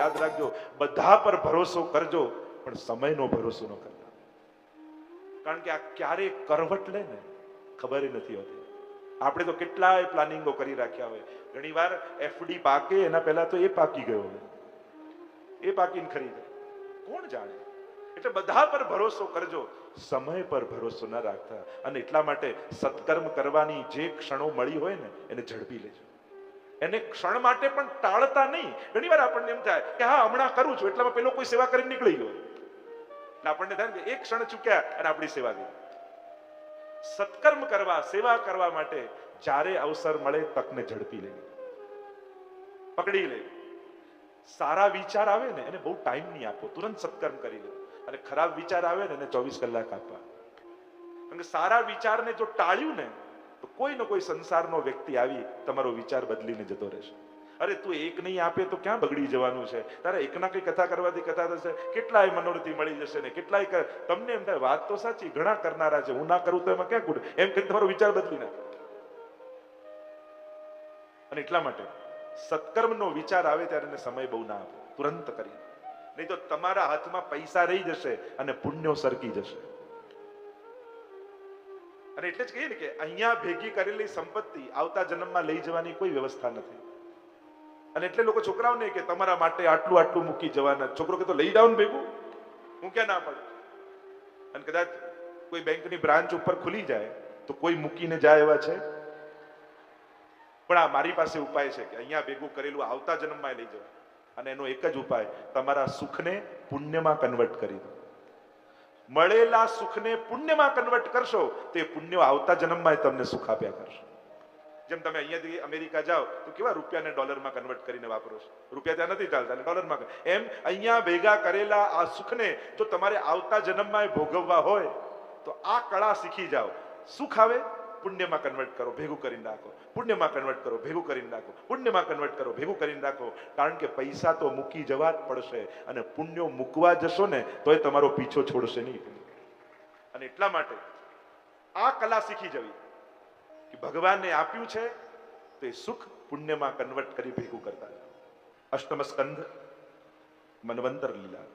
યાદ રાખજો, બધા પર ભરોસો કરજો પણ સમયનો ભરોસો ન કરતા. કારણ કે આ ક્યારે કરવટ લે ને ખબર નથી હોતી. આપણે તો કેટલાય પ્લાનિંગો કરી રાખ્યા હોય. ઘણીવાર એફડી પાકે એના પહેલા તો એ પાકી ગયો હોય, એ પાકીને ખરી જાય, કોણ જાણે. એટલે બધા પર ભરોસો કરજો, સમય પર ભરોસો ન રાખતા. અને એટલા માટે સત્કર્મ કરવાની જે ક્ષણો મળી હોય ને એને ઝડપી લેજો. એને ક્ષણ માટે પણ ટાળતા નહીં. ઘણીવાર આપણને એમ થાય કે હા હમણાં કરું છું, એટલામાં પેલો કોઈ સેવા કરીને નીકળી ગયો, એટલે આપણને થાય કે એક ક્ષણ ચૂક્યા અને આપણી સેવા ગઈ. સત્કર્મ કરવા, સેવા કરવા માટે જ્યારે અવસર મળે તકને ઝડપી લેવી, પકડી લેવી. સારા વિચાર આવે ને એને બહુ ટાઈમ નહીં આપો, તુરંત સત્કર્મ કરી લો. અને ખરાબ વિચાર આવે ને એને 24 કલાક આપવા. કારણ કે સારા વિચારને જો ટાળ્યું ને તો કોઈ ને કોઈ સંસારનો વ્યક્તિ આવી તમારો વિચાર બદલીને જતો રહેશે. અરે તું એક નહીં આપે તો ક્યાં બગડી જવાનું છે, તારા એકના કઈ કથા કરવાથી કથા થશે, કેટલાય મનોરથી મળી જશે ને કેટલાય. તમને એમ થાય વાત તો સાચી, ઘણા કરનારા છે, હું ના કરું તો એમાં ક્યાં ગુડ, એમ કરીને તમારો વિચાર બદલી નાખે. અને એટલા માટે સત્કર્મનો વિચાર આવે ત્યારે એને સમય બહુ ના આપો, તુરંત કરી. નહીં તો તમારા હાથમાં પૈસા રહી જશે અને પુણ્યો સરકી જશે. અને એટલે જ કહીએ ને કે અહીંયા ભેગી કરેલી સંપત્તિ આવતા જન્મમાં લઈ જવાની કોઈ વ્યવસ્થા નથી. અને એટલે લોકો છોકરાઓને કે તમારા માટે આટલું આટલું મૂકી જવાના. છોકરો કે તો લઈ જાવ ને ભેગું, હું ક્યાં ના પડે. અને કદાચ કોઈ બેંકની બ્રાન્ચ ઉપર ખુલી જાય તો કોઈ મૂકીને જાય એવા છે. પણ આ મારી પાસે ઉપાય છે કે અહીંયા ભેગું કરેલું આવતા જન્મમાં લઈ જવાય. અને એનો એક જ ઉપાય, તમારા સુખને પુણ્યમાં કન્વર્ટ કરી દો. મળેલા સુખને પુણ્યમાં કન્વર્ટ કરશો તો એ પુણ્ય આવતા જન્મમાં તમને સુખ આપ્યા કરશે. જેમ તમે અહીંયાથી અમેરિકા જાઓ તો કેવા રૂપિયાને ડોલરમાં કન્વર્ટ કરીને વાપરો છો, રૂપિયા ત્યાં નથી ચાલતા, ડોલરમાં. એમ અહીંયા ભેગા કરેલા આ સુખને જો તમારે આવતા જન્મમાં ભોગવવા હોય તો આ કળા શીખી જાઓ. સુખ આવે પુણ્યમાં કન્વર્ટ કરો, ભેગું કરીને રાખો. પુણ્યમાં કન્વર્ટ કરો, ભેગું કરીને રાખો. પુણ્યમાં કન્વર્ટ કરો, ભેગું કરીને રાખો. કારણ કે પૈસા તો મૂકી જવા જ પડશે અને પુણ્યો મૂકવા જશો ને તોય તમારો પીછો છોડશે નહીં. અને એટલા માટે આ કલા શીખી જવી કે ભગવાનને આપ્યું છે તો એ સુખ પુણ્યમાં કન્વર્ટ કરી ભેગું કરતા. અષ્ટમ સ્કંધ મન્વંતર લીલા.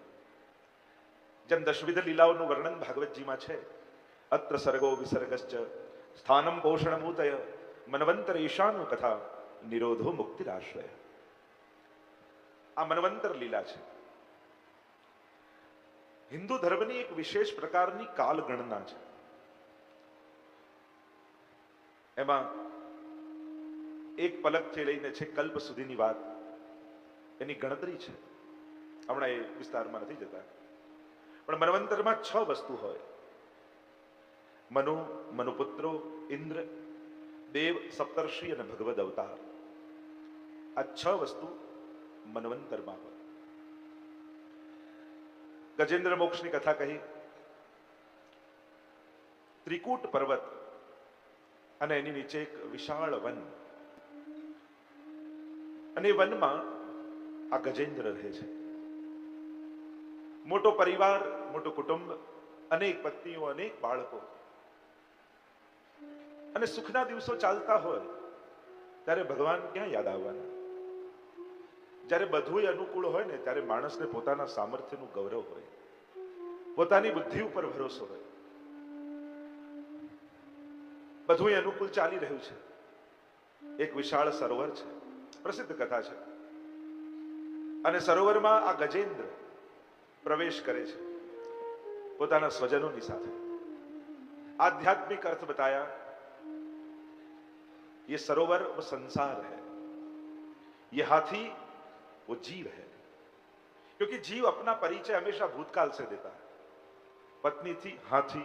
જેમ દશવિધ લીલાઓનું વર્ણન ભાગવતજીમાં છે. અત્ર સર્ગો વિસર્ગશ્ચ સ્થાનમ પોષણમૂતય મન્વંતર ઈશાનું કથા નિરોધો મુક્તિરાશ્રય. આ મન્વંતર લીલા છે. હિન્દુ ધર્મની એક વિશેષ પ્રકારની કાલ ગણના છે. એમાં એક પલકથી લઈને છે કલ્પ સુધીની વાત એની ગણતરી છે. હમણાં એ વિસ્તારમાં નથી જતા. પણ મન્વંતરમાં 6 વસ્તુ હોય. મનુ, મનુપુત્રો, ઇન્દ્ર, દેવ, સપ્તર્ષિ અને ભગવદ અવતાર. આ 6 વસ્તુ મન્વંતરમાં હોય. ગજેન્દ્ર મોક્ષની કથા કહી. ત્રિકૂટ પર્વત અને એની નીચે એક વિશાળ વન, અને એ વનમાં આ ગજેન્દ્ર રહે છે. મોટો પરિવાર, મોટું કુટુંબ, અનેક પત્નીઓ, અનેક બાળકો. અને સુખના દિવસો ચાલતા હોય ત્યારે ભગવાન ક્યાં યાદ આવવાના? જ્યારે બધું અનુકૂળ હોય ને ત્યારે માણસને પોતાના સામર્થ્યનું ગૌરવ હોય, પોતાની બુદ્ધિ ઉપર ભરોસો હોય. બધું અનુકૂળ ચાલી રહ્યું છે. એક વિશાળ સરોવર છે, પ્રસિદ્ધ કથા છે. અને સરોવરમાં આ ગજેન્દ્ર પ્રવેશ કરે છે પોતાના સ્વજનોની સાથે. आध्यात्मिक अर्थ बताया. ये सरोवर वो संसार है, ये हाथी वो जीव है. क्योंकि जीव अपना परिचय हमेशा भूतकाल से देता है. पत्नी थी हाथी,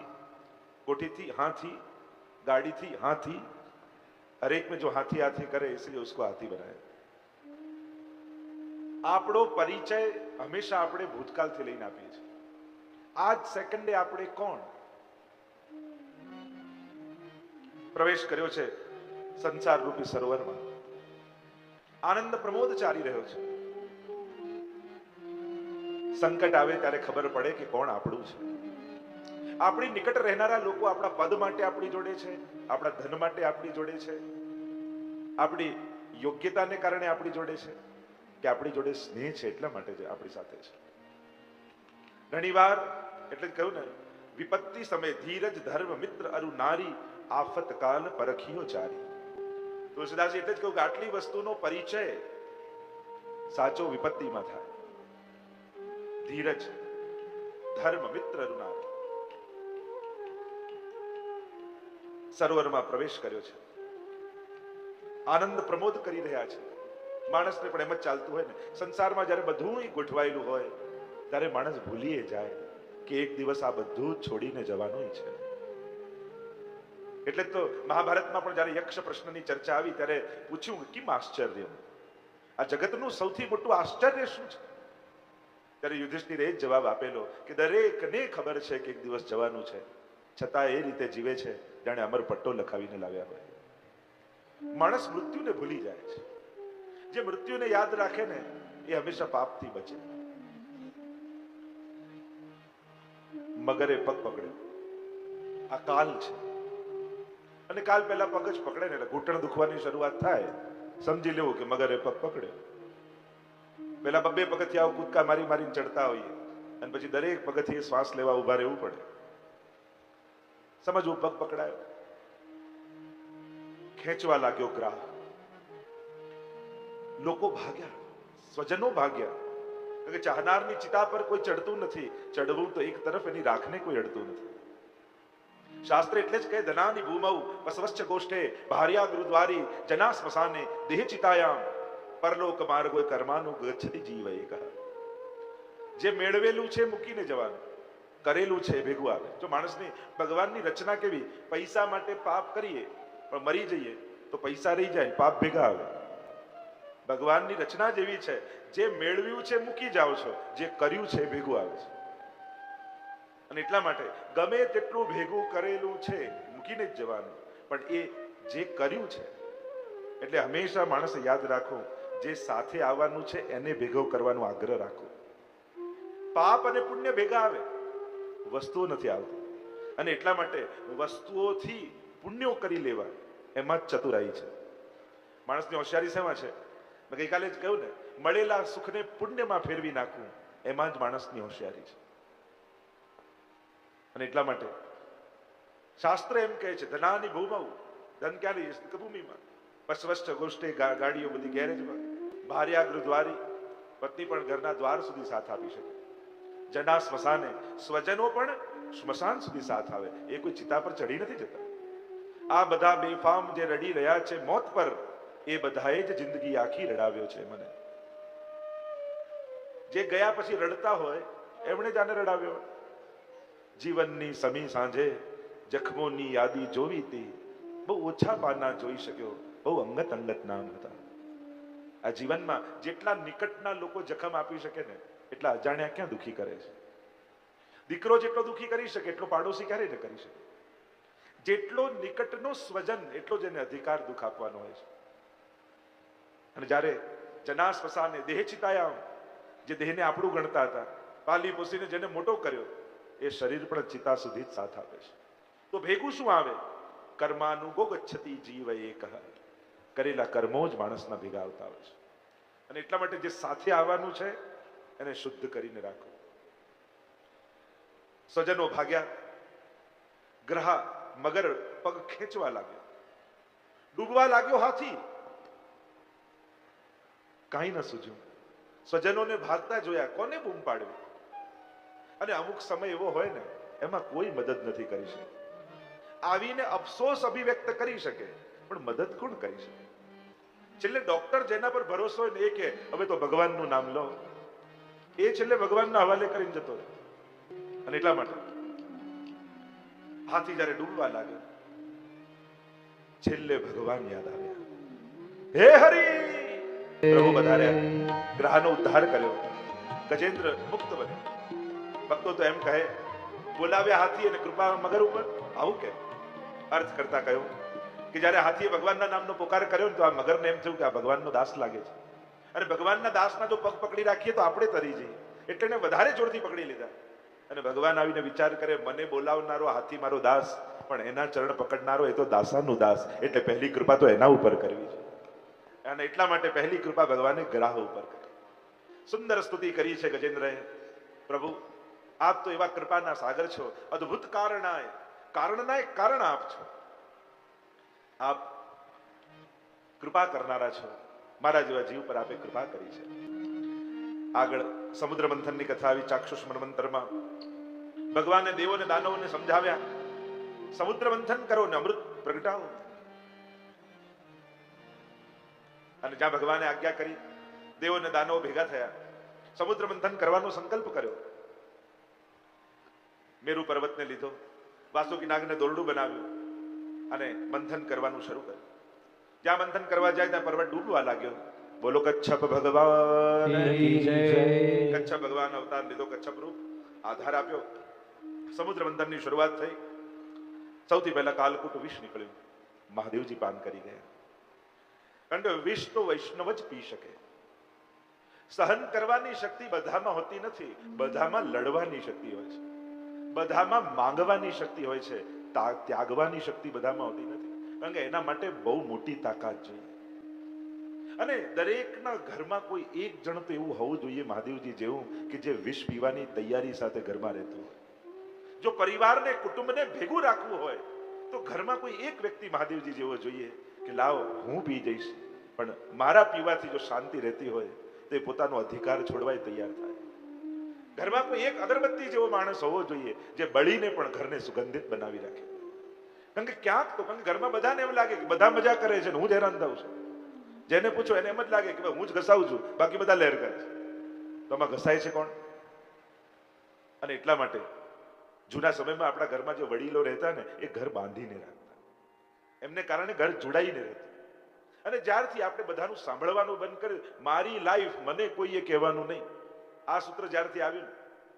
कोठी थी हाथी, गाड़ी थी हाथी. हर एक में जो हाथी हाथी करे इसलिए उसको हाथी बनाया. આપણો પરિચય હંમેશા આપણે ભૂતકાળથી લઈને આપીએ છીએ. આજ સેકન્ડે આપણે કોણ? પ્રવેશ કર્યો છે સંસાર રૂપી સરોવરમાં. આનંદ પ્રમોદ ચાલી રહ્યો છે. સંકટ આવે ત્યારે ખબર પડે કે કોણ આપણું છે. આપણી નિકટ રહેનારા લોકો આપણા પદ માટે આપણી જોડે છે, આપણા ધન માટે આપણી જોડે છે, આપણી યોગ્યતાને કારણે આપણી જોડે છે. કે આપણી જોડે સ્નેહ છે એટલા માટે જ આપણી સાથે છે. ઘણીવાર એટલે જ કહ્યું ને, વિપત્તિ સમય ધીરજ ધર્મ મિત્ર અરુ નારી આફત કાલ પરખિયો ચારી. તુલસીદાસજી એટલે જ કહ્યું કે આટલી વસ્તુનો પરિચય સાચો વિપત્તિમાં થાય. ધીરજ ધર્મ મિત્ર અરુ નારી. સરોવરમાં પ્રવેશ કર્યો છે, આનંદ પ્રમોદ કરી રહ્યા છે. માણસને પણ એમ જ ચાલતું હોય ને, સંસારમાં જયારે બધું ગોઠવાયેલું હોય ત્યારે માણસ ભૂલીએ જાય કે એક દિવસ આ બધું જ છોડીને જવાનું છે. એટલે તો મહાભારતમાં પણ જયારે યક્ષ પ્રશ્નની ચર્ચા આવી ત્યારે પૂછ્યું કે કેમ આશ્ચર્ય, આ જગતનું સૌથી મોટું આશ્ચર્ય શું છે? ત્યારે યુધિષ્ઠિરે એ જ જવાબ આપેલો કે દરેકને ખબર છે કે એક દિવસ જવાનું છે, છતાં એ રીતે જીવે છે જાણે અમર પટ્ટો લખાવીને લાવ્યા હોય. માણસ મૃત્યુને ભૂલી જાય છે. જે મૃત્યુને યાદ રાખે ને એ હંમેશા પાપથી બચે. મગરે પગ પકડ્યો, આ કાલ છે, અને કાલ પહેલા પગ જ પકડે ને એટલે ઘૂંટણ દુખવાની શરૂઆત થાય, સમજી લેવું કે મગરે પગ પકડ્યો. પેલા 2 પગથિયા કૂદકા મારી મારીને ચડતા હોઈએ અને પછી દરેક પગથિયે શ્વાસ લેવા ઉભા રહેવું પડે. સમજવું પગ પકડાયો, ખેંચવા લાગ્યો ગ્રાહ, લોકો ભાગ્યા, સ્વજનો ભાગ્યા, કે ચાહનારની ચિતા પર કોઈ ચડતું નથી, ચડવું તો એક તરફ એની રાખને કોઈ અડતું નથી. શાસ્ત્ર એટલે જ કહે ધનાની ભૂમૌ વસવશ્ચ ગોષ્ઠે ભાર્યા ગુરુદ્વારી જના સ્મશાને દેહ ચિતાયામ પરલોક માર્ગો કર્માનું ગચ્છતિ જીવ એક. જે મેળવેલું છે મૂકીને જવાનું, કરેલું છે ભેગું આવે. જો માણસની ભગવાનની રચના કેવી, પૈસા માટે પાપ કરીએ પણ મરી જઈએ તો પૈસા રહી જાય, પાપ ભેગા આવે. ભગવાનની રચના જેવી છે, જે મેળવ્યું છે મૂકી જાઓ છો, જે કર્યું છે ભેગું આવે છે. અને એટલા માટે ગમે તેટલું ભેગું કરેલું છે મૂકીને જ જવાનું, પણ એ જે કર્યું છે એટલે હંમેશા માણસે યાદ રાખો, જે સાથે આવવાનું છે એને ભેગો કરવાનો આગ્રહ રાખો. પાપ અને પુણ્ય ભેગા આવે, વસ્તુઓ નથી આવતી. અને એટલા માટે વસ્તુઓથી પુણ્યો કરી લેવા, એમાં જ ચતુરાઈ છે. માણસની હોશિયારી શેમાં છે? મેં ગઈકાલે જ કહ્યું ને, મળેલા સુખને પુણ્યમાં ફેરવી નાખવું, એમાં જ માણસની હોશિયારી છે. અને એટલા માટે શાસ્ત્ર એમ કહે છે ધનાની ભૂમૌ, ધન ક્યાં ભૂમિમાં, વસવશ્ચ ગોષ્ઠે ગાડીઓ બધી ગેરેજમાં, ભાર્યા ગૃહદ્વારી, પત્ની પણ ઘરના દ્વાર સુધી સાથ આપી શકે, જના સ્મશાને, સ્વજનો પણ સ્મશાન સુધી સાથ આવે. એ કોઈ ચિતા પર ચડી નથી જતા. આ બધા બેફામ જે રડી રહ્યા છે મોત પર, એ બધાએ જ જિંદગી આખી રડાવ્યો છે મને. જે ગયા પછી રડતા હોય એમણે જ આને રડાવ્યો. જીવનની સમી સાંજે જખમોની યાદી જોવી હતી, બહુ ઓછા પાના જોઈ શક્યો, બહુ અંગત અંગત નામ હતા. આ જીવનમાં જેટલા નિકટના લોકો જખમ આપી શકે ને એટલા અજાણ્યા ક્યાં દુખી કરે છે. દીકરો જેટલો દુખી કરી શકે એટલો પાડોશી ક્યારે ન કરી શકે. જેટલો નિકટનો સ્વજન એટલો જ એને અધિકાર દુઃખ આપવાનો હોય છે. અને જ્યારે જના સ્મશાને દેહ ચિતાયામ, જે દેહને આપણું ગણતા હતા, પાલી પોસીને જેને મોટો કર્યો, એ શરીર પણ ચિતા સુધી જ સાથ આપે છે. તો ભેગું શું આવે? કર્માનુગો ગચ્છતિ જીવ એક. કરેલા કર્મો જ માણસના ભેગા આવતા હોય છે. અને એટલા માટે જે સાથે આવવાનું છે એને શુદ્ધ કરીને રાખો. સ્વજનો ભાગ્યા, ગ્રહ મગર પગ ખેંચવા લાગ્યો, ડૂબવા લાગ્યો હાથી, કાંઈ ન સૂજ્યું. સ્વજનોને ભાગતા જોયા, કોને બૂમ પાડવી? અને અમુક સમય એવો હોય ને એમાં કોઈ મદદ નથી કરી શકે. આવીને અફસોસ અભિવ્યક્ત કરી શકે પણ મદદ કોણ કરી શકે? છેલ્લે ડોક્ટર જેના પર ભરોસો હોય ને એ કે હવે તો ભગવાનનું નામ લો, એ છેલ્લે ભગવાનના હવાલે કરીને જતો રહે. અને એટલા માટે હાથી જયારે ડૂબવા લાગ્યો, છેલ્લે ભગવાન યાદ આવ્યા. હે હરી! પ્રભુ વધાર્યા, ગ્રહનો ઉદ્ધાર કર્યો, ગજેન્દ્ર મુક્ત બન્યો. ભક્તો તો એમ કહે બોલાવ્યા હાથી અને કૃપા મગર ઉપર. આવું કે અર્થ કરતા કહ્યું કે જયારે હાથીએ ભગવાનના નામનો પોકાર કર્યો ને તો આ મગરને એમ થયું કે આ ભગવાનનો દાસ લાગે છે, અને ભગવાનના દાસના જો પગ પકડી રાખીએ તો આપણે તરી જઈએ, એટલે એને વધારે જોરથી પકડી લીધા. અને ભગવાન આવીને વિચાર કરે, મને બોલાવનારો હાથી મારો દાસ, પણ એના ચરણ પકડનારો એ તો દાસાનું દાસ, એટલે પહેલી કૃપા તો એના ઉપર કરવી છે. અને એટલા માટે પહેલી કૃપા ભગવાને ગ્રાહ ઉપર કરી. સુંદર સ્તુતિ કરી છે ગજેન્દ્રએ. પ્રભુ આપ તો એવા કૃપાના સાગર છો, અદ્ભુત કારણાય, કારણના એક કારણ આપ છો. આપ કૃપા કરનારા છો. મારા જેવા જીવ પર આપે કૃપા કરી છે. આગળ સમુદ્ર મંથનની કથા આવી. ચાક્ષુષ મન્વંતરમાં ભગવાને દેવોને દાનવોને સમજાવ્યા, સમુદ્ર મંથન કરો ને અમૃત પ્રગટાવો. અને જ્યાં ભગવાને આજ્ઞા કરી, દેવોને દાનવો ભેગા થયા, સમુદ્ર મંથન કરવાનો સંકલ્પ કર્યો. મેરુ પર્વતને લીધો, વાસુકી નાગને દોરડું બનાવ્યું અને મંથન કરવાનું શરૂ કર્યું. જ્યાં મંથન કરવા જાય ત્યાં પર્વત ડૂબવા લાગ્યો. બોલો કચ્છપ ભગવાન કી જય. કચ્છપ ભગવાન અવતાર લીધો, કચ્છપ રૂપ આધાર આપ્યો. સમુદ્ર મંથનની શરૂઆત થઈ. સૌથી પહેલા કાલકૂટ વિષ નીકળ્યું. મહાદેવજી પાન કરી ગયા. કારણ કે વિષ તો વૈષ્ણવ જ પી શકે. સહન કરવાની શક્તિ બધામાં હોતી નથી, બધામાં લડવાની શક્તિ હોય છે, બધામાં માંગવાની શક્તિ હોય છે, ત્યાગવાની શક્તિ બધામાં હોતી નથી. કારણ કે એના માટે બહુ મોટી તાકાત જોઈએ. અને દરેકના ઘરમાં કોઈ એક જણ તો એવું હોવું જોઈએ મહાદેવજી જેવું કે જે વિષ પીવાની તૈયારી સાથે ઘરમાં રહેતું હોય. જો પરિવારને કુટુંબને ભેગું રાખવું હોય તો ઘરમાં કોઈ એક વ્યક્તિ મહાદેવજી જેવો જોઈએ કે લાવ હું પી જઈશ, પણ મારા પીવાથી જો શાંતિ રહેતી હોય તો એ પોતાનો અધિકાર છોડવાય તૈયાર થાય. ઘરમાં કોઈ એક અગરબત્તી જેવો માણસ હોવો જોઈએ જે બળીને પણ ઘરને સુગંધિત બનાવી રાખે. કારણ કે ક્યાંક તો ઘરમાં બધાને એમ લાગે કે બધા મજા કરે છે ને હું જ હેરાન થાઉં છું. જેને પૂછો એને એમ જ લાગે કે હું જ ઘસાવું છું, બાકી બધા લહેર કરે છે. તો આમાં ઘસાય છે કોણ? અને એટલા માટે જૂના સમયમાં આપણા ઘરમાં જે વડીલો રહેતા ને એ ઘર બાંધીને રાખતા, એમને કારણે ઘર જોડાઈને રહેતું. અને જ્યારથી આપણે બધાનું સાંભળવાનું બંધ કર્યું, મારી લાઈફ મને કોઈએ કહેવાનું નહીં, આ સૂત્ર જ્યારથી આવ્યું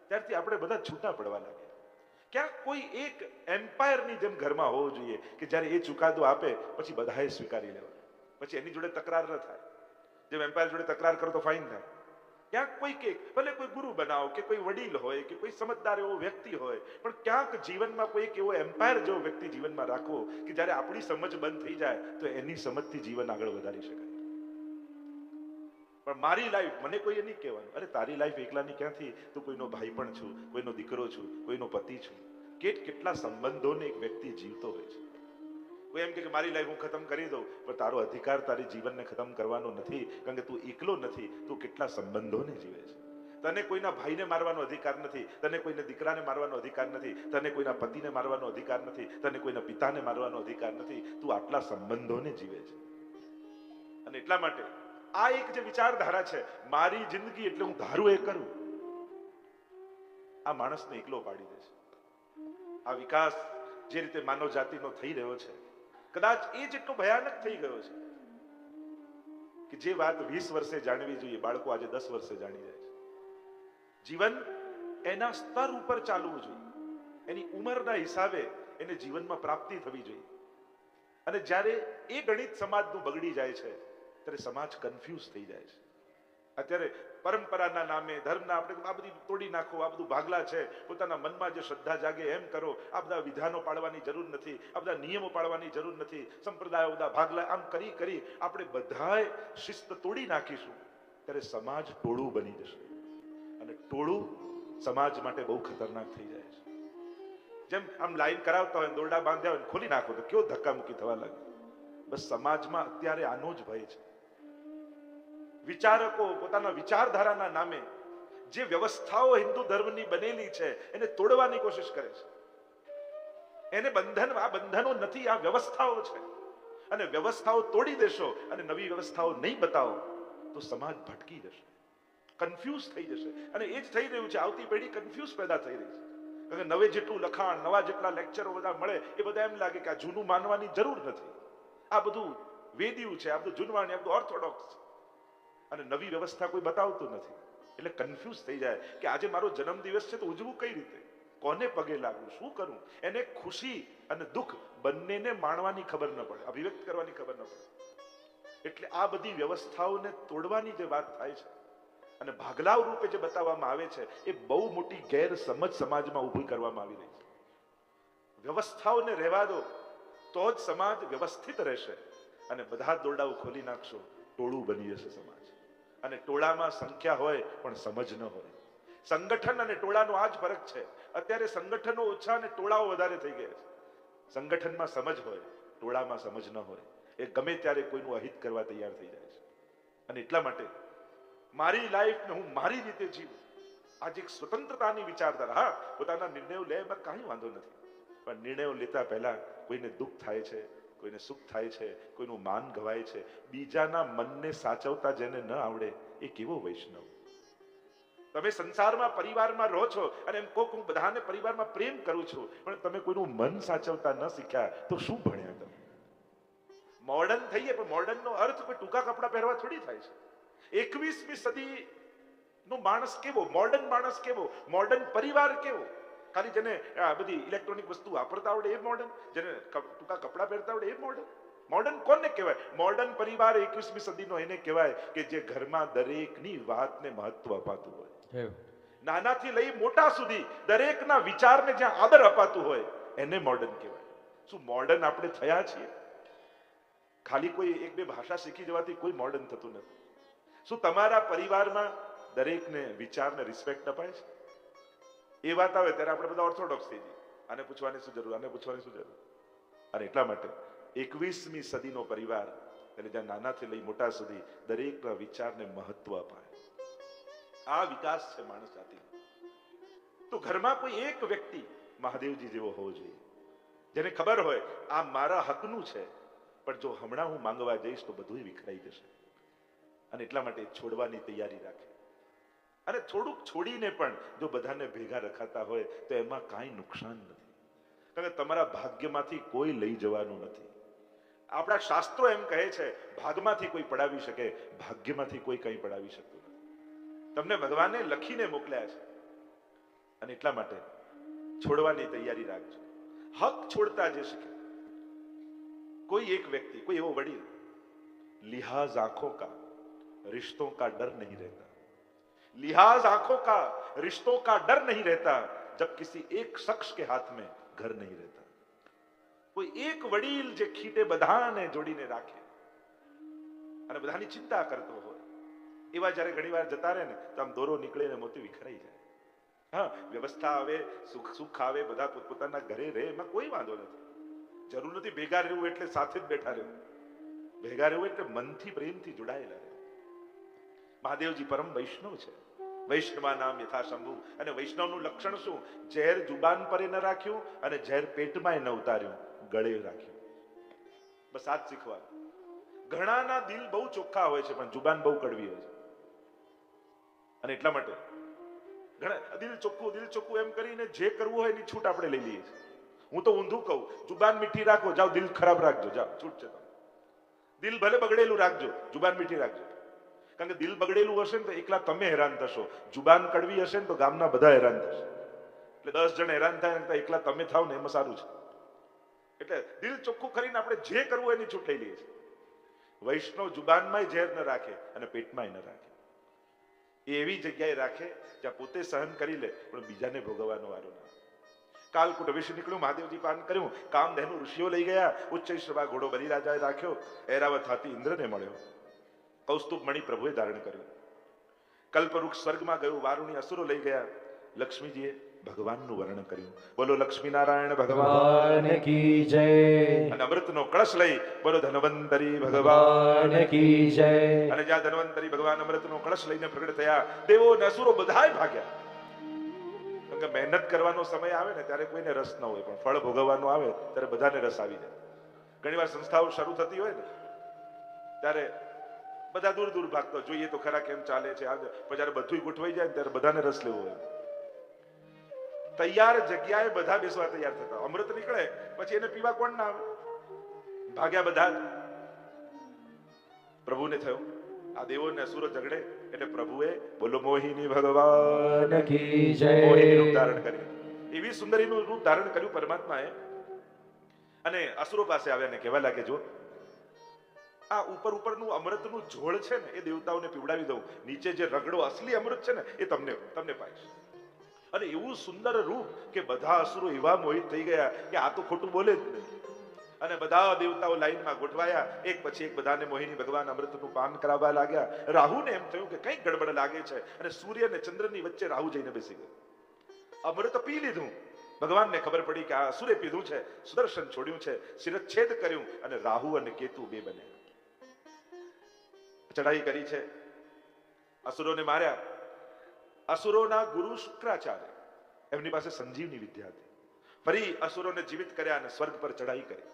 ત્યારથી આપણે બધા છૂટા પડવા લાગ્યા. ક્યાંક કોઈ એક એમ્પાયરની જેમ ઘરમાં હોવું જોઈએ કે જ્યારે એ ચુકાદો આપે પછી બધાએ સ્વીકારી લેવાનો, પછી એની જોડે તકરાર ન થાય. જેમ એમ્પાયર જોડે તકરાર કરો તો ફાઇન થાય. ક્યાંક કોઈ કે ભલે કોઈ ગુરુ બનાવો કે કોઈ વડીલ હોય કે કોઈ સમજદાર એવો વ્યક્તિ હોય, પણ ક્યાંક જીવનમાં કોઈ એવો એમ્પાયર જેવો વ્યક્તિ જીવનમાં રાખવો કે જ્યારે આપણી સમજ બંધ થઈ જાય તો એની સમજથી જીવન આગળ વધારી શકાય. પણ મારી લાઈફ મને કોઈ નહીં કહેવાનું. અરે તારી લાઈફ એકલાની ક્યાંથી? તું કોઈનો ભાઈ પણ છું, કોઈનો દીકરો છું, કોઈનો પતિ છું. કેટલા સંબંધોને એક વ્યક્તિ જીવતો હોય છે. કોઈ એમ કે મારી લાઈફ હું ખતમ કરી દઉં, પણ તારો અધિકાર તારી જીવનને ખતમ કરવાનો નથી. કારણ કે તું એકલો નથી, તું કેટલા સંબંધોને જીવે છે. તને કોઈના ભાઈને મારવાનો અધિકાર નથી, તને કોઈના દીકરાને મારવાનો અધિકાર નથી, તને કોઈના પતિને મારવાનો અધિકાર નથી, તને કોઈના પિતાને મારવાનો અધિકાર નથી. તું આટલા સંબંધોને જીવે છે. અને એટલા માટે આ એક જે વિચારધારા છે, મારી જિંદગી એટલે હું ધારું એ કરું, આ માણસને એકલો પાડી દે છે. આ વિકાસ જે રીતે માનવ જાતિનો થઈ રહ્યો છે, કદાચ એ જેટલો ભયાનક થઈ ગયો છે કે જે વાત 20 વર્ષે જાણવી જોઈએ બાળકો આજે 10 વર્ષે જાણી જાય છે. જીવન એના સ્તર ઉપર ચાલવું જોઈએ, એની ઉંમરના હિસાબે એને જીવનમાં પ્રાપ્તિ થવી જોઈએ. અને જ્યારે એ ગણિત સમાજનું બગડી જાય છે ત્યારે સમાજ કન્ફ્યુઝ થઈ જાય છે. અત્યારે પરંપરાના નામે ધર્મના આપણે આ બધી તોડી નાખો, આ બધું ભાગલા છે, પોતાના મનમાં જે શ્રદ્ધા જાગે એમ કરો, આ બધા વિધાનો પાડવાની જરૂર નથી, આ બધા નિયમો પાડવાની જરૂર નથી, સંપ્રદાયો બધા ભાગલા આમ કરી કરી આપણે બધાએ શિસ્ત તોડી નાખીશું ત્યારે સમાજ ટોળું બની જશે. અને ટોળું સમાજ માટે બહુ ખતરનાક થઈ જાય છે. જેમ આમ લાઈન કરાવતા હોય, દોરડા બાંધ્યા હોય, ખોલી નાખો તો કેવો ધક્કામુક્કી થવા લાગે. બસ સમાજમાં અત્યારે આનો જ ભય છે. વિચારકો પોતાના વિચારધારાના નામે જે વ્યવસ્થાઓ હિન્દુ ધર્મની બનેલી છે એને તોડવાની કોશિશ કરે છે. એને બંધન, આ બંધનો નથી, આ વ્યવસ્થાઓ છે. અને વ્યવસ્થાઓ તોડી દેશો અને નવી વ્યવસ્થાઓ નહીં બતાવો તો સમાજ ભટકી જશે, કન્ફ્યુઝ થઈ જશે. અને એ જ થઈ રહ્યું છે. આવતી પેઢી કન્ફ્યુઝ પેદા થઈ રહી છે. કારણ કે નવે જેટલું લખાણ, નવા જેટલા લેક્ચરો બધા મળે એ બધા એમ લાગે કે આ જૂનું માનવાની જરૂર નથી, આ બધું વેદિયું છે, આ બધું જૂનવાણી, આ બધું ઓર્થોડોક્સ છે. અને નવી વ્યવસ્થા કોઈ બતાવતું નથી. એટલે કન્ફ્યુઝ થઈ જાય કે આજે મારો જન્મદિવસ છે તો ઉજવું કઈ રીતે, કોને પગે લાગવું, શું કરું. એને ખુશી અને દુઃખ બંનેને માણવાની ખબર ન પડે, અભિવ્યક્ત કરવાની ખબર ન પડે. એટલે આ બધી વ્યવસ્થાઓને તોડવાની જે વાત થાય છે અને ભાગલાવ રૂપે જે બતાવવામાં આવે છે એ બહુ મોટી ગેરસમજ સમાજમાં ઊભી કરવામાં આવી રહી છે. વ્યવસ્થાઓને રહેવા દો તો જ સમાજ વ્યવસ્થિત રહેશે. અને બધા દોરડાઓ ખોલી નાખશો, ટોળું બની જશે સમાજ. અને ટોળામાં સંખ્યા હોય પણ સમજ ન હોય. સંગઠન અને ટોળાનો આ જ ફરક છે. અત્યારે સંગઠનો ઓછા અને ટોળાઓ વધારે થઈ ગયા છે. સંગઠનમાં સમજ હોય, ટોળામાં સમજ ન હોય. એ ગમે ત્યારે કોઈનું અહિત કરવા તૈયાર થઈ જાય છે. અને એટલા માટે મારી લાઈફને હું મારી રીતે જીવું, આજે એક સ્વતંત્રતાની વિચારધારા. હા, પોતાના નિર્ણયો લે એમાં કાંઈ વાંધો નથી, પણ નિર્ણયો લેતા પહેલા કોઈને દુઃખ થાય છે, કોઈને સુખ થાય છે, કોઈનું માન ગવાય છે. બીજાના મનને સાચવતા જેને ન આવડે એ કેવો વૈષ્ણવ? તમે સંસારમાં પરિવારમાં રહો છો અને એમ કહો હું બધાને પરિવારમાં પ્રેમ કરું છું, પણ તમે કોઈનું મન સાચવતા ન શીખ્યા તો શું ભણ્યા તમે? મોડર્ન થઈએ પણ મોડર્નનો અર્થ કોઈ ટૂંકા કપડા પહેરવા થોડી થાય છે. 21મી સદી નો માણસ કેવો, મોડર્ન માણસ કેવો, મોડર્ન પરિવાર કેવો? ખાલી જેને આ બધી ઇલેક્ટ્રોનિક વસ્તુ વાપરતા આવડે એ મોડર્ન, જેને ટૂંકા કપડા પહેરતા આવડે એ મોડર્ન? મોડર્ન કોને કહેવાય? મોડર્ન પરિવાર 21મી સદીનો એને કહેવાય કે જે ઘરમાં દરેકની વાતને મહત્વ અપાતું હોય. નાનાથી લઈ મોટા સુધી દરેકના વિચારને જ્યાં આદર અપાતું હોય એને મોડર્ન કહેવાય. શું મોડર્ન આપણે થયા છીએ? ખાલી કોઈ એક બે ભાષા શીખી જવાથી કોઈ મોડર્ન થતું નથી. શું તમારા પરિવારમાં દરેકને વિચારને રિસ્પેક્ટ અપાય છે? એ વાત આવે ત્યારે આપણે બધા ઓર્થોડોક્સ થઈ જઈએ. આને પૂછવાની શું જરૂર, આને પૂછવાની શું જરૂર? અને એટલા માટે 21મી સદીનો પરિવાર એટલે જ્યાં નાનાથી લઈ મોટા સુધી દરેકના વિચારને મહત્વ અપાય. આ વિકાસ છે માણસ જાતિનો. તો ઘરમાં કોઈ એક વ્યક્તિ મહાદેવજી જેવો હોવો જોઈએ, જેને ખબર હોય આ મારા હકનું છે, પણ જો હમણાં હું માંગવા જઈશ તો બધું વિખરાઈ જશે. અને એટલા માટે છોડવાની તૈયારી રાખે. અને થોડુંક છોડીને પણ જો બધાને ભેગા રખાતા હોય તો એમાં કાંઈ નુકસાન નથી, કારણ કે તમારા ભાગ્યમાંથી કોઈ લઈ જવાનું નથી. આપણા શાસ્ત્રો એમ કહે છે ભાગમાંથી કોઈ પડાવી શકે, ભાગ્યમાંથી કોઈ કંઈ પડાવી શકતું નથી. તમને ભગવાને લખીને મોકલ્યા છે અને એટલા માટે છોડવાની તૈયારી રાખજો. હક છોડતા જે શીખે. कोई एक व्यक्ति, कोई वो वडील, लिहाज आंखों का रिश्तों का डर नहीं रहता, लिहाज आंखों का रिश्तों का डर नहीं रहता जब किसी एक शख्स के हाथ में घर नहीं रहता. કોઈ એક વડીલ જે ખીટે બધાને જોડીને રાખે અને બધાની ચિંતા કરતો હોય, એવા જ્યારે ઘણી વાર જતા રહે ને તો આમ દોરો નીકળે ને મોતી વિખરાઈ જાય. હા, વ્યવસ્થા આવે, સુખ આવે, બધા પોતપોતાના ઘરે રહે, એમાં કોઈ વાંધો નથી. જરૂર નથી ભેગા રહેવું એટલે સાથે જ બેઠા રહેવું. ભેગા રહેવું એટલે મનથી પ્રેમથી જોડાયેલા રહેવું. મહાદેવજી પરમ વૈષ્ણવ છે. વૈષ્ણવા નામ યથા શંભુ. અને વૈષ્ણવનું લક્ષણ શું? ઝેર જુબાન પર ન રાખ્યું અને ઝેર પેટમાં ન ઉતાર્યું, ગળે રાખ્યું. બસ આ જ શીખવાનું. ઘણાના દિલ બહુ ચોખ્ખા હોય છે પણ જુબાન બહુ કડવી હોય છે. અને એટલા માટે ઘણા દિલ ચોખ્ખું એમ કરીને જે કરવું હોય એની છૂટ આપણે લઈ લઈએ છીએ. હું તો ઊંધું કહું, જુબાન મીઠી રાખો, જાઓ દિલ ખરાબ રાખજો, જાઓ છૂટ છે. દિલ ભલે બગડેલું રાખજો, જુબાન મીઠી રાખજો. કારણ કે દિલ બગડેલું હશે ને તો એકલા તમે હેરાન થશો, જુબાન કડવી હશે ને તો ગામના બધા હેરાન થશે. એટલે 10 જણ હેરાન થાય ને એકલા તમે થાવ ને એમાં સારું છે. એટલે દિલ ચોખ્ખું કરીને આપણે જે કરવું એની છૂટ લઈ લઈએ છીએ. વૈષ્ણવ જુબાનમાં ઝેર ન રાખે અને પેટમાં ન રાખે. એ એવી જગ્યાએ રાખે જ્યાં પોતે સહન કરી લે પણ બીજાને ભોગવવાનો વારો ના. કાલકૂટ વિશે નીકળ્યું, મહાદેવજી પાન કર્યું, કામધેનુ ઋષિઓ લઈ ગયા, ઉચ્ચૈશ્રવા ઘોડો બલિરાજાએ રાખ્યો, એરાવત હાથી ઇન્દ્રને મળ્યો, કૌસ્તુભ મણિ પ્રભુએ ધારણ કર્યું, કલ્પવૃક્ષ સ્વર્ગમાં ગયું, વારુણી અસુરો લઈ ગયા, લક્ષ્મીજીએ ભગવાનનું વર્ણન કર્યું. બોલો લક્ષ્મી નારાયણ ભગવાન કી જય. અને અમૃતનો કળશ લઈ બોલો ધન્વંતરી ભગવાન કી જય. અને જ્યાં ધન્વંતરી ભગવાન અમૃતનો કળશ લઈને પ્રગટ થયા, દેવો અને અસુરો બધાય ભાગ્યા. કારણ કે મહેનત કરવાનો સમય આવે ને ત્યારે કોઈને રસ ન હોય, પણ ફળ ભોગવવાનો આવે ત્યારે બધાને રસ આવી જાય. ઘણી વાર સંસ્થાઓ શરૂ થતી હોય ને ત્યારે બધા દૂર દૂર ભાગતો, જોઈએ તો ખરા કેમ ચાલે છે. જ્યારે બધું ગોઠવાઈ જાય ત્યારે બધાને રસ લેવો હોય. તૈયાર જગ્યાએ બધા બેસવા તૈયાર થતા. અમૃત નીકળે પછી એને પીવા કોણ ના આવે? ભાગ્યા બધા. પ્રભુને થયું આ દેવો ને અસુરો ઝઘડે એટલે પ્રભુએ બોલો મોહિની ભગવાન કી જય મોહિની રૂપ ધારણ કર્યું. એવી સુંદરીનું રૂપ ધારણ કર્યું પરમાત્માએ. અને અસુરો પાસે આવ્યા ને કહેવા લાગે, જો આ ઉપરનું અમૃતનું ઝોળ છે ને એ દેવતાઓને પીવડાવી દઉં, નીચે જે રગડો અસલી અમૃત છે ને એ તમને પાઈશ. અને એવું સુંદર રૂપ કે બધા અસુરો એવા મોહિત થઈ ગયા કે આ તો ખોટું બોલે જ નહીં. અને બધા દેવતાઓ લાઈનમાં ગોઠવાયા, એક પછી એક બધાને મોહિની ભગવાન અમૃતનું પાન કરાવવા લાગ્યા. રાહુને એમ થયું કે કંઈક ગડબડ લાગે છે, અને સૂર્ય અને ચંદ્રની વચ્ચે રાહુ જઈને બેસી ગયો. અમૃત પી લીધું. ભગવાનને ખબર પડી કે આ સૂર્ય પીધું છે, સુદર્શન છોડ્યું છે, શિરચ્છેદ કર્યું, અને રાહુ અને કેતુ બે બન્યા. ચડાઈ કરી છે, અસુરોને માર્યા. અસુરોના ગુરુ શુક્રાચાર્ય, એમની પાસે સંજીવની વિદ્યા હતી. ફરી અસુરોને જીવિત કર્યા અને સ્વર્ગ પર ચડાઈ કરી.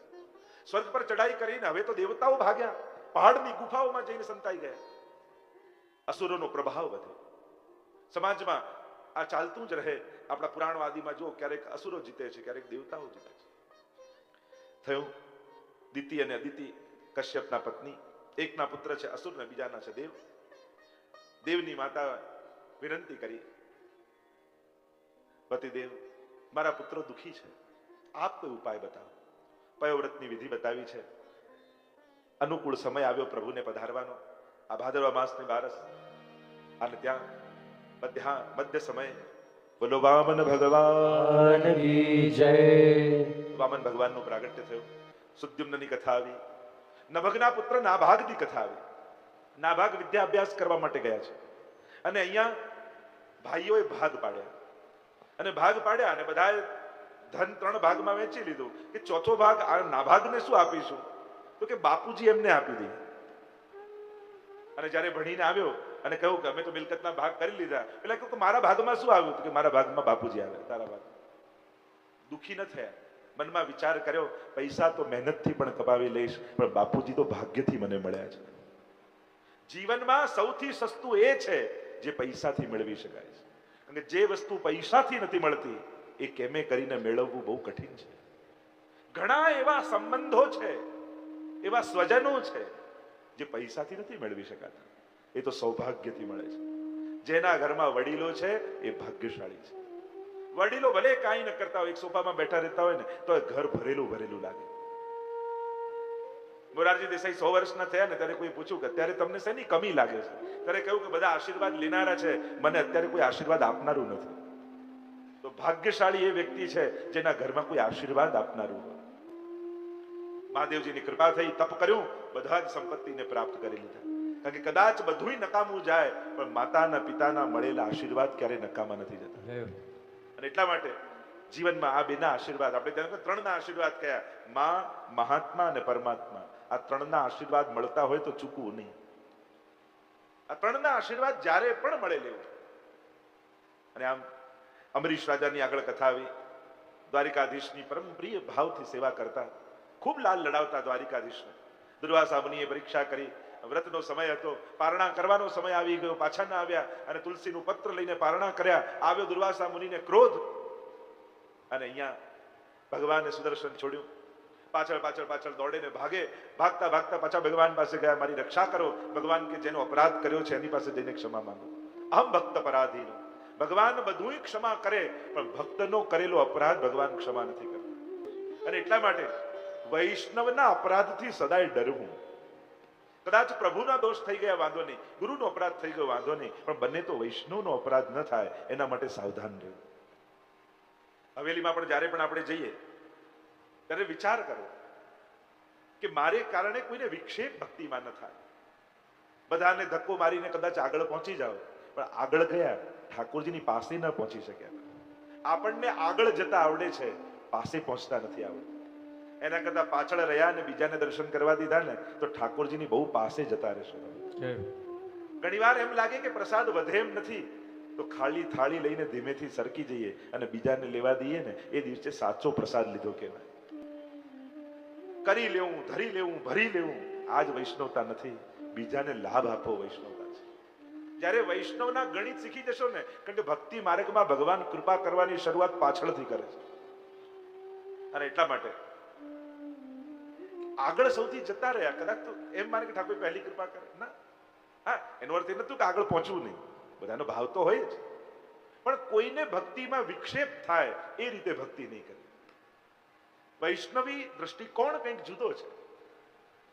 સ્વર્ગ પર ચડાઈ કરીને હવે તો દેવતાઓ ભાગ્યા, પહાડની ગુફાઓમાં જઈને સંતાઈ ગયા. અસુરોનો પ્રભાવ વધ્યો સમાજમાં. આ ચાલતું જ રહે. આપણા પુરાણવાદીમાં જો ક્યારેક અસુરો જીતે છે, ક્યારેક દેવતાઓ જીતે છે. થયું દિતિ અને અદિતિ, કશ્યપના પત્ની. એકના પુત્ર છે અસુર ને બીજાના છે દેવ. દેવની માતા વિનંતી કરી, પતિદેવ મારા પુત્રો દુખી છે, આપ કોઈ ઉપાય બતાવો. પયોવ્રતની વિધિ બતાવી છે. અનુકૂળ સમય આવ્યો પ્રભુને પધારવાનો. આ ભાદરવા માસની બારસ, અને ત્યાં મધ્ય સમયે બોલો વામન ભગવાન કી જય. વામન ભગવાનનું પ્રાગટ્ય થયું. સુદ્યુમ્નની કથા આવી. નભગના પુત્ર નાભાગની કથા આવી. નાભાગ વિદ્યા અભ્યાસ કરવા માટે ગયા છે, અને અહીંયા ભાઈઓએ ભાગ પાડ્યા. અને ભાગ પાડ્યા અને બધાએ ધન 3 ભાગમાં વેચી લીધું. કે ચોથો ભાગ આ નાભાગને શું આપીશું? તો કે બાપુજી એમને આપી દે. અને જ્યારે ભણીને આવ્યો અને કહ્યું કે અમે તો મિલકતના ભાગ કરી લીધા, એટલે કહ્યું કે મારા ભાગમાં શું આવ્યું? કે મારા ભાગમાં બાપુજી આવે, તારા ભાગ. દુખી ન થયા. મનમાં વિચાર કર્યો, પૈસા તો મહેનતથી પણ કમાવી લઈશ, પણ બાપુજી તો ભાગ્યથી મને મળ્યા છે. જીવનમાં સૌથી સસ્તું એ છે જે પૈસાથી મેળવી શકાય છે. કારણ કે જે વસ્તુ પૈસાથી નથી મળતી એ કેમે કરીને મેળવવું બહુ કઠિન છે. ઘણા એવા સંબંધો છે, એવા સ્વજનો છે જે પૈસાથી નથી મેળવી શકાતા. એ તો સૌભાગ્યથી મળે છે. જેના ઘરમાં વડીલો છે એ ભાગ્યશાળી છે. વડીલો ભલે કાંઈ ન કરતા હોય, એક સોફામાં બેઠા રહેતા હોય ને તો ઘર ભરેલું ભરેલું લાગે. મોરારજી દેસાઈ 100 વર્ષના થયા ને ત્યારે કોઈ પૂછ્યું કે અત્યારે તમને શેની કમી લાગે છે? ત્યારે કહ્યું કે બધા આશીર્વાદ લેનારા છે, મને અત્યારે કોઈ આશીર્વાદ આપનારું નથી. તો ભાગ્યશાળી એ વ્યક્તિ છે જેના ઘરમાં કોઈ આશીર્વાદ આપનારું હોય. મહાદેવજીની કૃપા થઈ, તપ કર્યું, બધા જ સંપત્તિને પ્રાપ્ત કરી લીધા. કારણ કે કદાચ બધુંય નકામું જાય, પણ માતાના પિતાના મળેલા આશીર્વાદ ક્યારે નકામા નથી જતા. અને એટલા માટે જીવનમાં આ બેના આશીર્વાદ, આપણે ત્યાં 3ના આશીર્વાદ કયા? માં, મહાત્મા અને પરમાત્મા. આ 3ના આશીર્વાદ મળતા હોય તો ચૂકવું નહીં. આ 3ના આશીર્વાદ જ્યારે પણ મળે લેવું. અને આમ અમરીશ રાજાની આગળ કથા આવી. દ્વારિકાધીશની પરમ પ્રિય ભાવથી સેવા કરતા, ખૂબ લાલ લડાવતા દ્વારિકાધીશને. દુર્વાસા મુનિએ પરીક્ષા કરી. વ્રતનો સમય હતો, પારણા કરવાનો સમય આવી ગયો, પાછા ના આવ્યા. અને તુલસીનું પત્ર લઈને પારણા કર્યા. આવ્યો દુર્વાસા મુનિને ક્રોધ, અને અહીંયા ભગવાને સુદર્શન છોડ્યું. પાછળ પાછળ પાછળ દોડીને ભાગે. ભાગતા ભાગતા પાછા ભગવાન પાસે ગયા, મારી રક્ષા કરો. ભગવાન કે જેનો અપરાધ કર્યો છે એની પાસે જઈને ક્ષમા માંગો. અહમ ભક્ત પરાધીનો. ભગવાન બધું ક્ષમા કરે, પણ ભક્તનો કરેલો અપરાધ ભગવાન ક્ષમા નથી કરતા. અને એટલા માટે વૈષ્ણવના અપરાધથી સદાય ડરવું. કદાચ પ્રભુના દોષ થઈ ગયા વાંધો નહીં, ગુરુનો અપરાધ થઈ ગયો વાંધો નહીં, પણ બંને તો વૈષ્ણવનો અપરાધ ન થાય એના માટે સાવધાન રહેવું. હવેલીમાં પણ જ્યારે પણ આપણે જઈએ ત્યારે વિચાર કરો કે મારે કારણે કોઈને વિક્ષેપ ભક્તિમાં ન થાય. બધાને ધક્કો મારીને કદાચ આગળ પહોંચી જાઓ, પણ આગળ ગયા ઠાકોરજીની પાસે ન પહોંચી શક્યા. આપણને આગળ જતા આવડે છે, પાસે પહોંચતા નથી આવડતું. એના કરતા પાછળ રહ્યા ને બીજાને દર્શન કરવા દીધા ને તો ઠાકોરજીની બહુ પાસે જતા રહેશો. ઘણીવાર એમ લાગે કે પ્રસાદ વધે એમ નથી, તો ખાલી થાળી લઈને ધીમેથી સરકી જઈએ અને બીજાને લેવા દઈએ ને, એ દિવસે સાચો પ્રસાદ લીધો કહેવાય. કરી લેવું, ધરી લેવું, ભરી લેવું, આજ વૈષ્ણવતા નથી. બીજાને લાભ આપો વૈષ્ણવતા છે. જ્યારે વૈષ્ણવના ગણિત શીખી જશો ને, કારણ કે ભક્તિ માર્ગમાં ભગવાન કૃપા કરવાની શરૂઆત પાછળથી કરે છે. અને એટલા માટે આગળ સૌથી જતા રહ્યા. કદાચ તો એમ માને કે ઠાકોર પહેલી કૃપા કરે ના, હા, એનો અર્થ એ નતું કે આગળ પહોંચવું નહીં. બધાનો ભાવ તો હોય જ, પણ કોઈને ભક્તિમાં વિક્ષેપ થાય એ રીતે ભક્તિ નહીં કરવી. વૈષ્ણવી દ્રષ્ટિકોણ કંઈક જુદો છે.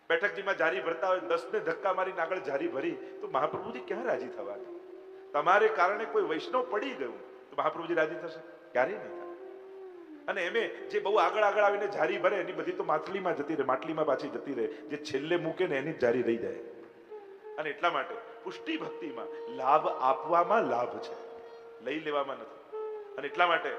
બેઠકજીમાં જારી ભરતા હોય, 10ને ધક્કા મારીને આગળ જારી ભરી તો મહાપ્રભુજી ક્યાં રાજી થવાના? તમારે કારણે કોઈ વૈષ્ણવ પડી ગયું તો મહાપ્રભુજી રાજી થશે? ક્યારેય નહીં થાય. અને એમે જે બહુ આગળ આગળ આવીને જારી ભરે એની બધી તો માટલીમાં જતી રહે, માટલીમાં પાછી જતી રહે. જે છેલ્લે મૂકે ને એની જ જારી રહી જાય. અને એટલા માટે પુષ્ટિ ભક્તિમાં લાભ આપવામાં લાભ છે, લઈ લેવામાં નથી. અને એટલા માટે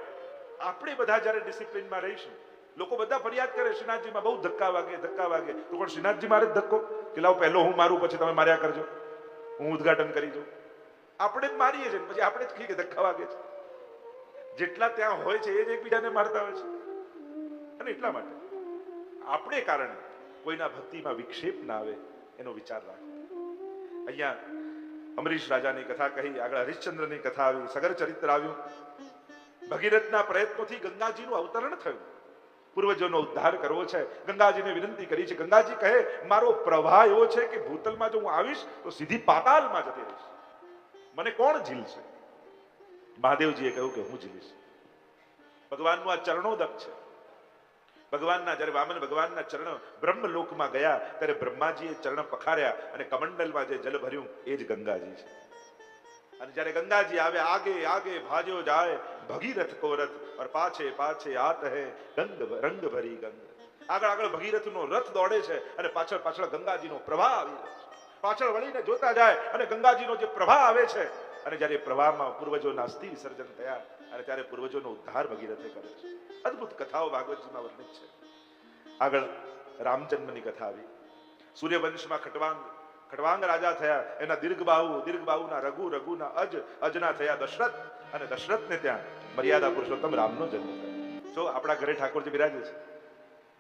આપણે બધા જયારે ડિસિપ્લિનમાં રહીશું, લોકો બધા ફરિયાદ કરે શ્રીનાથજીમાં બહુ ધક્કા વાગે ધક્કા વાગે. તો કોણ શ્રીનાથજી મારે જ ધક્કો કે લાવ પહેલો હું મારું પછી તમે માર્યા કરજો, હું ઉદ્ઘાટન કરી જાઉં? આપણે જ મારીએ છીએ પછી આપણે જ કહીએ કે ધક્કા વાગે છે. જેટલા ત્યાં હોય છે એ જ એકબીજાને મારતા હોય છે. અને એટલા માટે આપણે કારણે કોઈના ભક્તિમાં વિક્ષેપ ના આવે એનો વિચાર રાખો. અહીંયા અમરીશ રાજાની કથા કહી, આગળ હરિશ્ચંદ્રની કથા આવી, સગર ચરિત્ર આવ્યું. ભગીરથના પ્રયત્નોથી ગંગાજીનું અવતરણ થયું. પૂર્વજોનો ઉદ્ધાર કરવો છે, ગંગાજીને વિનંતી કરી છે. ગંગાજી કહે મારો પ્રવાહ એવો છે કે ભૂતલમાં જો હું આવીશ તો સીધી પાતાલમાં જતી રહીશ, મને કોણ ઝીલશે? મહાદેવજીએ કહ્યું કે હું ઝીલીશ. ભગવાનનું આ ચરણોદક છે. ભગવાનના જ્યારે વામન ભગવાનના ચરણ બ્રહ્મલોકમાં ગયા ત્યારે બ્રહ્માજીએ ચરણ પખાર્યા અને કમંડલમાં જે જલ ભર્યું એ જ ગંગાજી છે. અને જ્યારે ગંગાજી આવે આગે આગે ભાજ્યો જાય ભગીરથ કો રથ और પાછે પાછે આત હે રંગ ભરી ગંગ. આગળ આગળ ભગીરથનો રથ દોડે છે અને પાછળ પાછળ ગંગાજીનો પ્રવાહ આવી રહ્યો છે. પાછળ વળીને જોતા જાય અને ગંગાજીનો જે પ્રવાહ આવે છે અને જ્યારે પ્રવાહમાં પૂર્વજોના અસ્થિ વિસર્જન થયા અને ત્યારે પૂર્વજોનો ઉદ્ધાર ભગીરથે કર્યો છે. અદ્ભુત કથાઓ ભાગવતજીમાં વર્ણિત છે. આગળ રામજન્મની કથા આવી. સૂર્યવંશમાં ખટવાંગ રાજા થયા, એના દીર્ઘબાહુના રઘુ, રઘુના અજના થયા દશરથ, અને દશરથને ત્યાં મર્યાદા પુરુષોત્તમ રામનો જન્મ થયો. જો આપણા ઘરે ઠાકોરજી બિરાજે છે.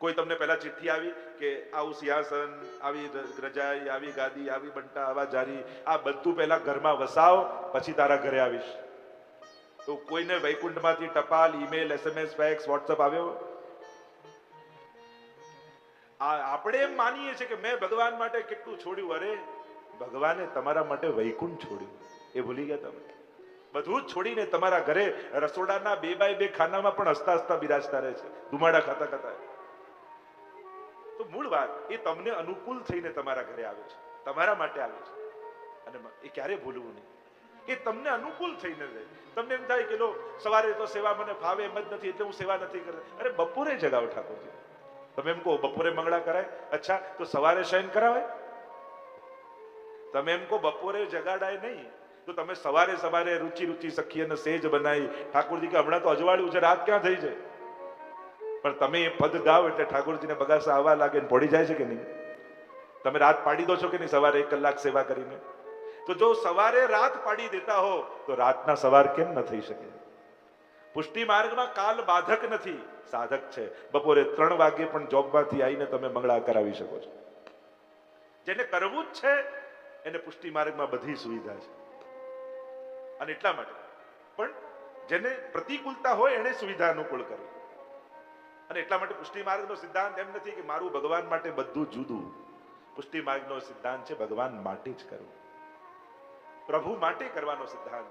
કોઈ તમને પહેલા ચિઠ્ઠી આવી કે આવું સિંહાસન, આવી રજાઈ, આવી ગાદી, આવી બંટા, આવા જારી, આ બધું પહેલા ઘરમાં વસાવ પછી તારા ઘરે આવીશ? તો કોઈને વૈકુંઠમાંથી ટપાલ, ઈમેલ, SMS, ફેક્સ, વોટ્સઅપ આવ્યો? આપણે એમ માનીએ છીએ કે મેં ભગવાન માટે કેટલું છોડ્યું. અરે ભગવાને તમારા માટે વૈકુંઠ છોડ્યું, એ ભૂલી ગયા તમે? બધું જ છોડીને તમારા ઘરે રસોડાના 2x2 ખાનામાં પણ હસતા હસતા બિરાજતા રહે છે, ધુમાડા ખાતા ખાતા. તો મૂળ વાત એ તમને અનુકૂળ થઈને તમારા ઘરે આવે છે, તમારા માટે આવે છે. અને એ ક્યારે ભૂલવું નહીં કે તમને અનુકૂળ થઈને રહે. તમને એમ થાય કે લો સવારે તો સેવા મને ફાવે એમ જ નથી એટલે હું સેવા નથી કરતો. અરે બપોરે જગાવો ઠાકોરજી. તમે એમ કહો બપોરે મંગળા કરાય, અચ્છા તો સવારે શયન કરાવાય? તમે એમ કહો બપોરે જગાડાય નહીં તો તમે સવારે સવારે રૂચી સખી અને સેજ બનાવી ઠાકોરજી કે હમણાં તો અજવાળ્યું છે, રાત ક્યાં થઈ છે? પણ તમે એ પદ ગાઓ એટલે ઠાકોરજીને બગાસા આવવા લાગે ને પડી જાય છે કે નહીં? તમે રાત પાડી દો છો કે નહીં સવારે 1 કલાક સેવા કરીને? તો જો સવારે રાત પાડી દેતા હો તો રાતના સવાર કેમ ન થઈ શકે? પુષ્ટિ માર્ગમાં કાલ બાધક નથી, સાધક છે. બપોરે 3 વાગે પણ જોબમાંથી આવીને તમે મંગળા કરાવી શકો છો. જેને કરવું જ છે એને પુષ્ટિ માર્ગમાં બધી સુવિધા છે. અને એટલા માટે પણ જેને પ્રતિકૂળતા હોય એને સુવિધા અનુકૂળ કરવી. અને એટલા માટે પુષ્ટિ માર્ગનો સિદ્ધાંત એમ નથી કે મારું ભગવાન માટે બધું જુદું. પુષ્ટિ માર્ગનો સિદ્ધાંત છે ભગવાન માટે જ કરવું, પ્રભુ માટે કરવાનો સિદ્ધાંત.